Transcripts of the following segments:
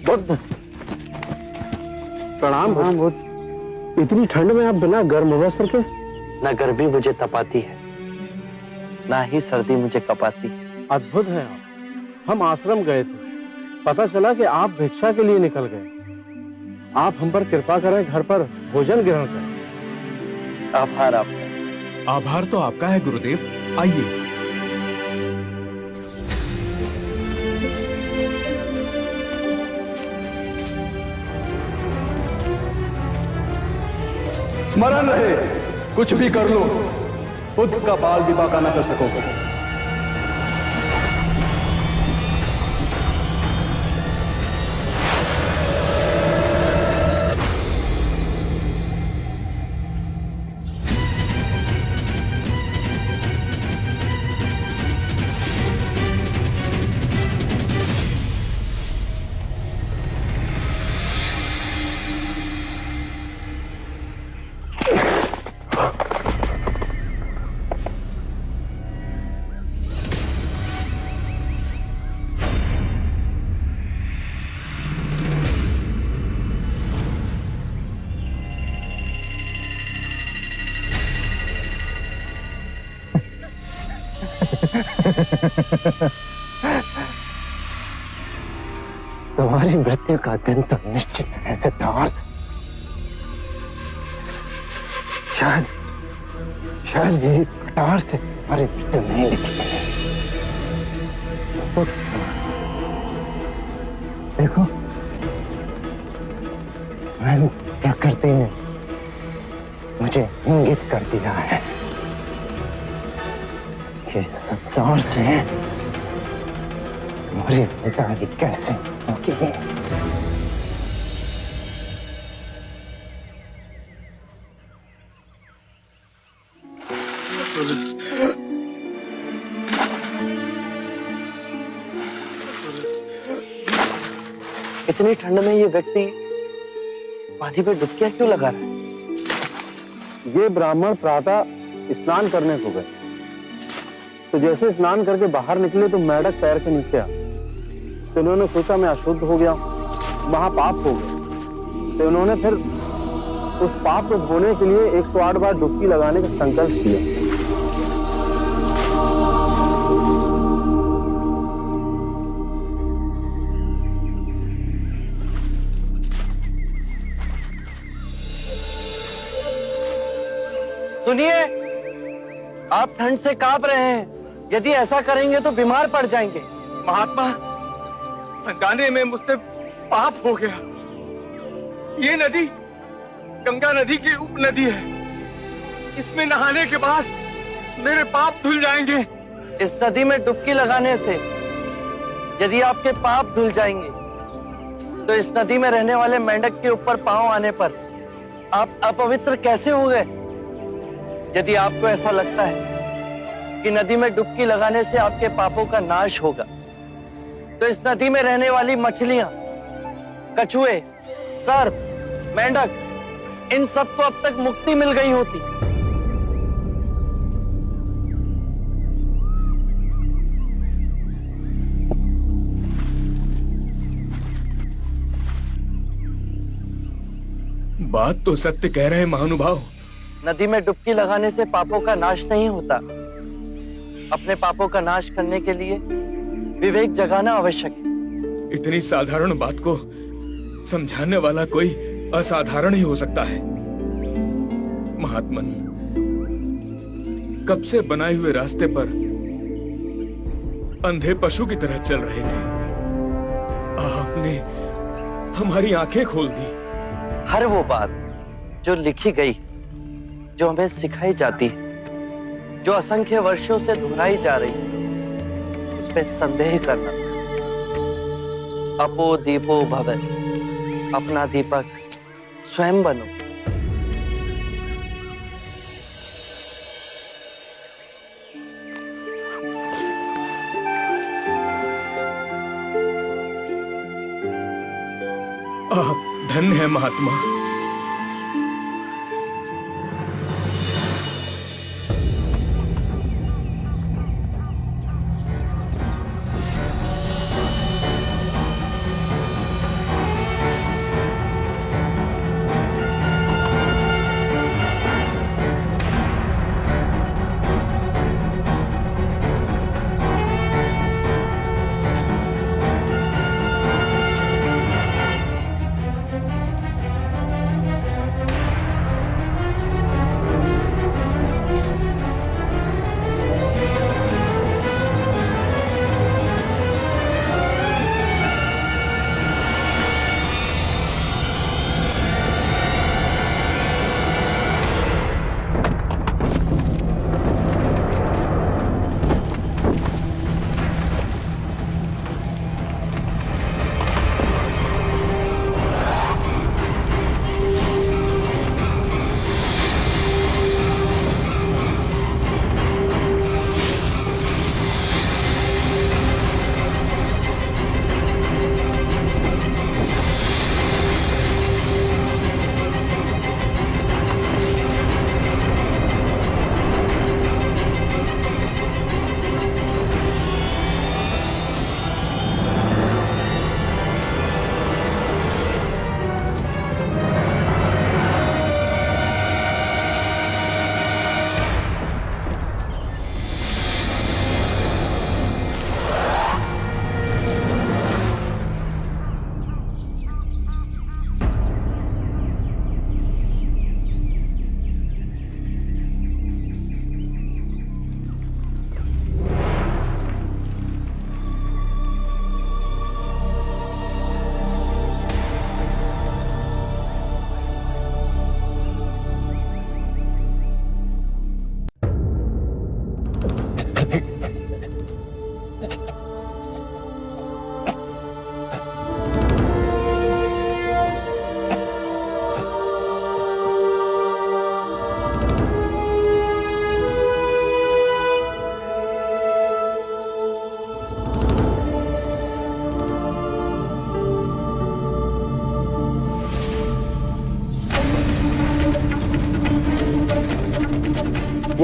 बहुत प्रणाम। बहुत इतनी ठंड में आप बिना गर्म वस्त्र के? ना गर्मी मुझे तपाती है, ना ही सर्दी मुझे कपाती। अद्भुत है आप। हम आश्रम गए थे, पता चला कि आप भिक्षा के लिए निकल गए। आप हम पर कृपा करें, घर पर भोजन ग्रहण करें। आभार आपका। आभार तो आपका है गुरुदेव, आइए। स्मरण रहे, कुछ भी कर लो, खुद का बाल भी बाका न कर सकोगे। तुम्हारी मृत्यु का दिन तो निश्चित है सिद्धार्थ। शायद मेरी कटार से तुम्हारी मृत्यु नहीं लिखी है। देखो, स्वयं प्रकृति ने मुझे इंगित कर दिया है कि संसार से तुम्हारी विदाई कैसे होगी। इतनी ठंड में ये व्यक्ति पानी में डुबकियां क्यों लगा रहा है? ये ब्राह्मण प्रातः स्नान करने को गए, तो जैसे स्नान करके बाहर निकले तो मेंढक पैर के नीचे आ, तो उन्होंने सोचा मैं अशुद्ध हो गया, महापाप हो गया। तो उन्होंने फिर उस पाप को धोने के लिए 108 बार डुबकी लगाने का संकल्प किया। सुनिए, आप ठंड से कांप रहे हैं। यदि ऐसा करेंगे तो बीमार पड़ जाएंगे। महात्मा, अनजाने में मुझसे पाप हो गया। ये नदी गंगा नदी की उपनदी है। इसमें नहाने के बाद मेरे पाप धुल जाएंगे। इस नदी में डुबकी लगाने से यदि आपके पाप धुल जाएंगे, तो इस नदी में रहने वाले मेंढक के ऊपर पांव आने पर आप अपवित्र कैसे हो गए? यदि आपको ऐसा लगता है कि नदी में डुबकी लगाने से आपके पापों का नाश होगा, तो इस नदी में रहने वाली मछलियां, कछुए, सर्प, मेंढक, इन सबको अब तक मुक्ति मिल गई होती। बात तो सत्य कह रहे हैं महानुभाव। नदी में डुबकी लगाने से पापों का नाश नहीं होता। अपने पापों का नाश करने के लिए विवेक जगाना आवश्यक है। इतनी साधारण बात को समझाने वाला कोई असाधारण ही हो सकता है। महात्मन, कब से बनाए हुए रास्ते पर अंधे पशु की तरह चल रहे थे। आपने हमारी आंखें खोल दी। हर वो बात जो लिखी गई, जो हमें सिखाई जाती है, जो असंख्य वर्षों से दोहराई जा रही है, उस पे संदेह करना। अपो दीपो भवे, अपना दीपक स्वयं बनो। आप धन्य है महात्मा।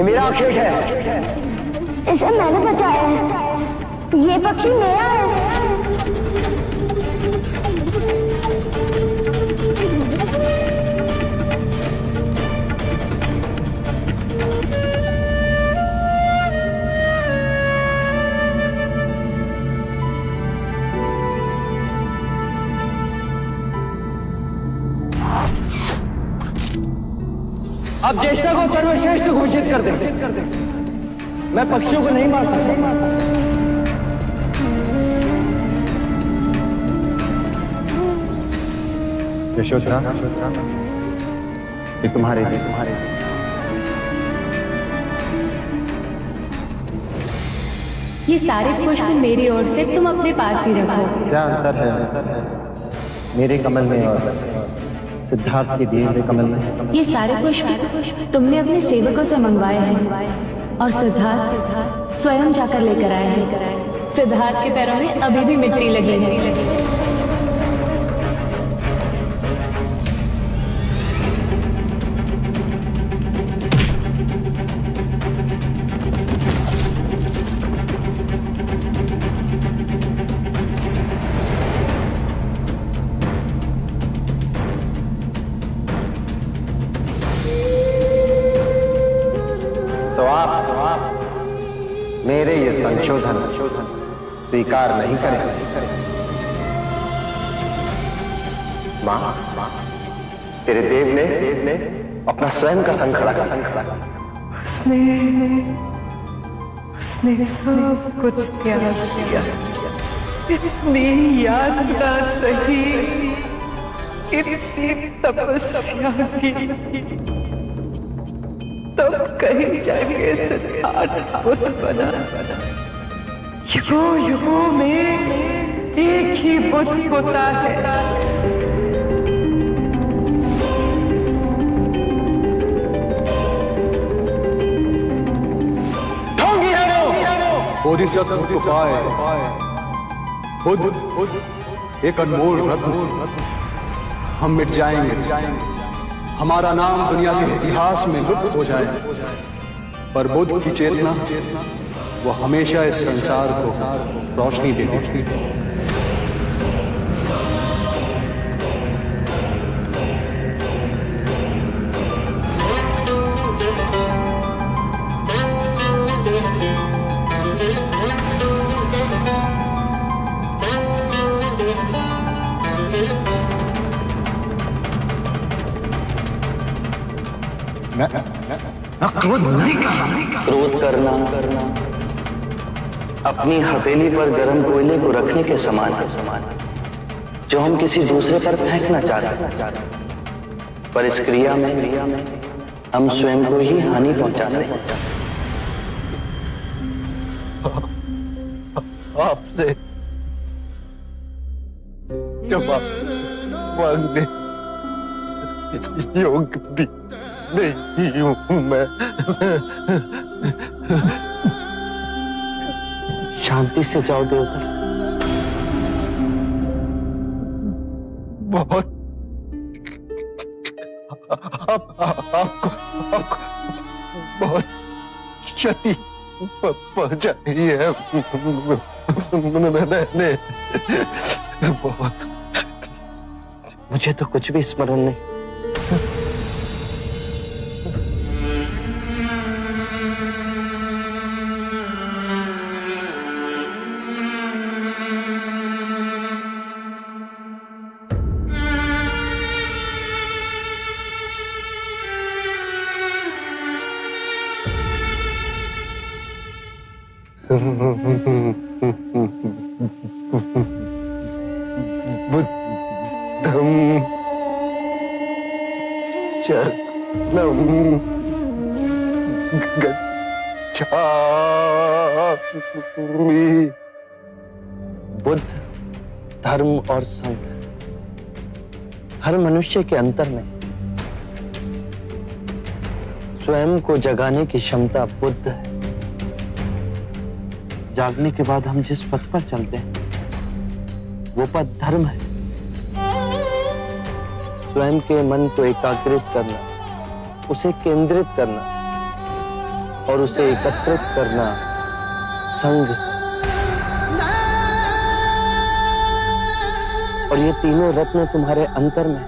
ये मेरा खेत है। इसे मैंने बचाया है। ये पक्षी मेरा है। अब ज्येष्ठा को सर्वश्रेष्ठ घोषित कर दे। मैं पक्षियों को नहीं मार सकता। यशोधरा, ये तुम्हारे ये सारे पुष्प मेरी ओर से तुम अपने पास ही रखो। क्या अंतर है मेरे कमल में और सिद्धार्थ के दिए हुए कमल में? ये सारे पुष्प तुमने अपने सेवकों से मंगवाए हैं और सिद्धार्थ स्वयं जाकर लेकर आए हैं। सिद्धार्थ के पैरों में अभी भी मिट्टी लगी है। तो आप मेरे ये संशोधन स्वीकार नहीं करेंगे? मां, तेरे देव ने अपना स्वयं का संखड़ा उसने सब कुछ त्याग दिया। इतनी याद ना सही, इतनी तपस्या की, तब कहीं जाके सिद्धार्थ बुद्ध बना। युगों युगों में एक ही बुद्ध होता है। बोधिसत्व को पाए बुद्ध एक अनमोल रत्न। हम मिट जाएंगे, हमारा नाम दुनिया के इतिहास में लुप्त हो जाए, पर बुद्ध की चेतना वो हमेशा इस संसार को रोशनी देती। क्रोध करना अपनी हथेली पर गर्म कोयले को रखने के समान है, जो हम किसी दूसरे पर फेंकना चाहते हैं, पर इस क्रिया में हम स्वयं को ही हानि पहुंचा रहे हैं। आपसे जवाब मांगने योग्य भी नहीं हूं मैं। शांति से जाओ देवता। बहुत आपको बहुत क्षति पहुंचाई है मैंने, बहुत। मुझे तो कुछ भी स्मरण नहीं। बुद्धं शरणं गच्छामि। बुद्ध, धर्म और संघ हर मनुष्य के अंतर में स्वयं को जगाने की क्षमता बुद्ध है। जागने के बाद हम जिस पथ पर चलते हैं वो पथ धर्म है। स्वयं के मन को एकाग्रित करना, उसे केंद्रित करना, और उसे एकत्रित करना संघ। और ये तीनों रत्न तुम्हारे अंतर में।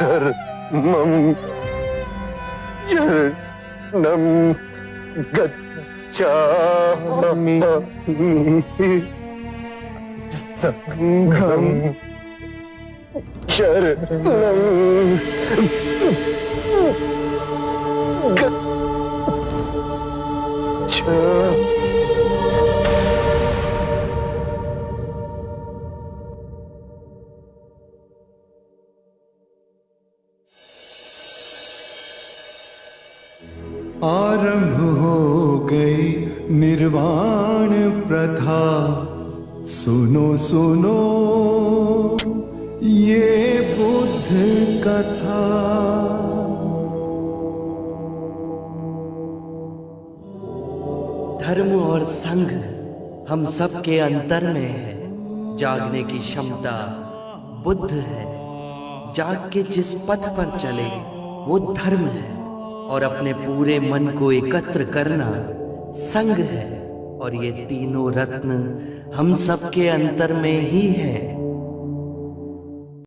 धर्मम शरणम गच्छामि संघम शरणम गच्छामि। आरंभ हो गई निर्वाण प्रथा, सुनो सुनो ये बुद्ध कथा। धर्म और संघ हम सब के अंतर में है। जागने की क्षमता बुद्ध है। जाग के जिस पथ पर चले वो धर्म है। और अपने पूरे मन को एकत्र करना संघ है। और ये तीनों रत्न हम सब के अंतर में ही है।